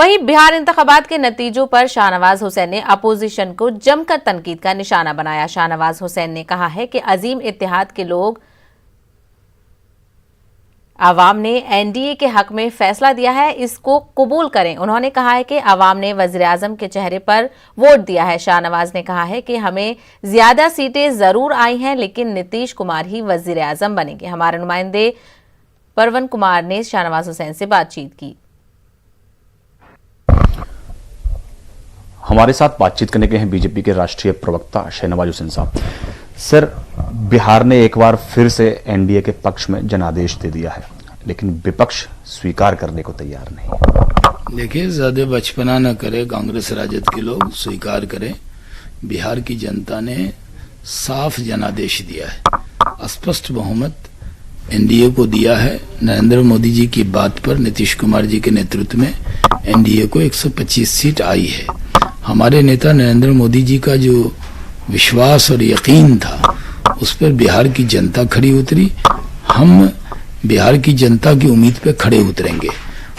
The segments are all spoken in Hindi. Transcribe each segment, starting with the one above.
वहीं बिहार इंतखाबात के नतीजों पर शाहनवाज हुसैन ने अपोजिशन को जमकर तनकीद का निशाना बनाया। शाहनवाज हुसैन ने कहा है कि अजीम इत्तेहाद के लोग आवाम ने एनडीए के हक में फैसला दिया है, इसको कबूल करें। उन्होंने कहा है कि आवाम ने वजीर आजम के चेहरे पर वोट दिया है। शाहनवाज ने कहा है कि हमें ज्यादा सीटें जरूर आई हैं, लेकिन नीतीश कुमार ही वजीर आजम बनेंगे। हमारे नुमाइंदे परवन कुमार ने शाहनवाज हुसैन से बातचीत की। हमारे साथ बातचीत करने के हैं बीजेपी के राष्ट्रीय प्रवक्ता शाहनवाज हुसैन साहब। सर, बिहार ने एक बार फिर से एनडीए के पक्ष में जनादेश दे दिया है, लेकिन विपक्ष स्वीकार करने को तैयार नहीं। देखिए, ज्यादा बचपना न करे, कांग्रेस राजद के लोग स्वीकार करें। बिहार की जनता ने साफ जनादेश दिया है, स्पष्ट बहुमत एनडीए को दिया है। नरेंद्र मोदी जी की बात पर नीतीश कुमार जी के नेतृत्व में एनडीए को 125 सीट आई है। हमारे नेता नरेंद्र मोदी जी का जो विश्वास और यकीन था, उस पर बिहार की जनता खड़ी उतरी। हम बिहार की जनता की उम्मीद पे खड़े उतरेंगे।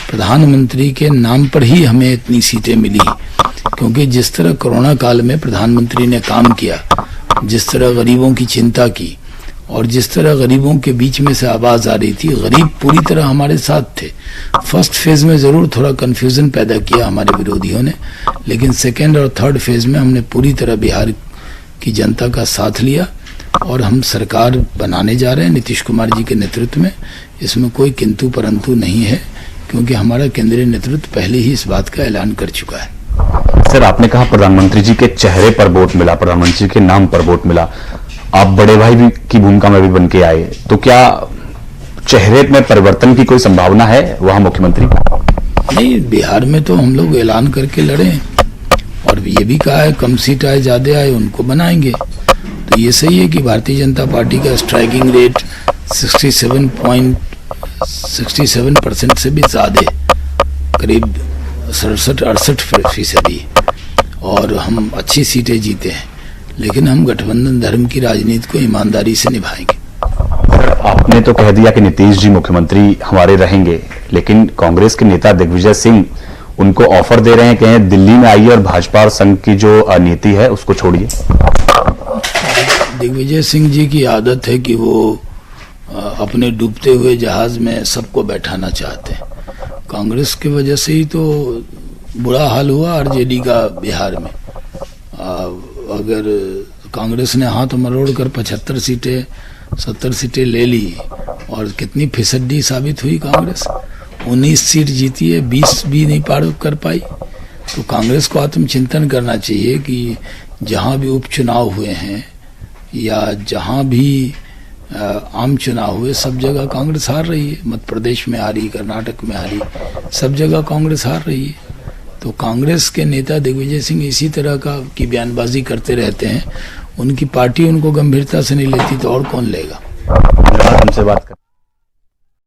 प्रधानमंत्री के नाम पर ही हमें इतनी सीटें मिली, क्योंकि जिस तरह कोरोना काल में प्रधानमंत्री ने काम किया, जिस तरह गरीबों की चिंता की और जिस तरह गरीबों के बीच में से आवाज आ रही थी, गरीब पूरी तरह हमारे साथ थे। फर्स्ट फेज में जरूर थोड़ा कंफ्यूजन पैदा किया हमारे विरोधियों ने, लेकिन सेकेंड और थर्ड फेज में हमने पूरी तरह बिहार की जनता का साथ लिया और हम सरकार बनाने जा रहे हैं नीतीश कुमार जी के नेतृत्व में। इसमें कोई किंतु परंतु नहीं है, क्योंकि हमारा केंद्रीय नेतृत्व पहले ही इस बात का ऐलान कर चुका है। सर, आपने कहा प्रधानमंत्री जी के चेहरे पर वोट मिला, प्रधानमंत्री के नाम पर वोट मिला। आप बड़े भाई भी की भूमिका में भी बन के आए, तो क्या चेहरे में परिवर्तन की कोई संभावना है वहां मुख्यमंत्री? नहीं, बिहार में तो हम लोग ऐलान करके लड़े और ये भी कहा है कम सीट आए ज्यादा आए उनको बनाएंगे। तो ये सही है कि भारतीय जनता पार्टी का स्ट्राइकिंग रेट 67% से भी ज्यादा, करीब 67-68% और हम अच्छी सीटें जीते हैं। लेकिन हम गठबंधन धर्म की राजनीति को ईमानदारी से निभाएंगे। आपने तो कह दिया कि नीतीश जी मुख्यमंत्री हमारे रहेंगे, लेकिन कांग्रेस के नेता दिग्विजय सिंह उनको ऑफर दे रहे हैं कि दिल्ली में आइए और भाजपा और संघ की जो नीति है उसको छोड़िए। दिग्विजय सिंह जी की आदत है कि वो अपने डूबते हुए जहाज में सबको बैठाना चाहते हैं। कांग्रेस की वजह से ही तो बुरा हाल हुआ आरजेडी का बिहार में। अगर कांग्रेस ने हाथ मरोड़ कर 75 सीटें 70 सीटें ले ली और कितनी फिसड्डी साबित हुई कांग्रेस, 19 सीट जीती है, 20 भी नहीं पार कर पाई। तो कांग्रेस को आत्मचिंतन करना चाहिए कि जहां भी उपचुनाव हुए हैं या जहां भी आम चुनाव हुए, सब जगह कांग्रेस हार रही है। मध्य प्रदेश में हारी, कर्नाटक में हारी, सब जगह कांग्रेस हार रही है। तो कांग्रेस के नेता दिग्विजय सिंह इसी तरह की बयानबाजी करते रहते हैं। उनकी पार्टी उनको गंभीरता से नहीं लेती, तो और कौन लेगा। हमसे बात कर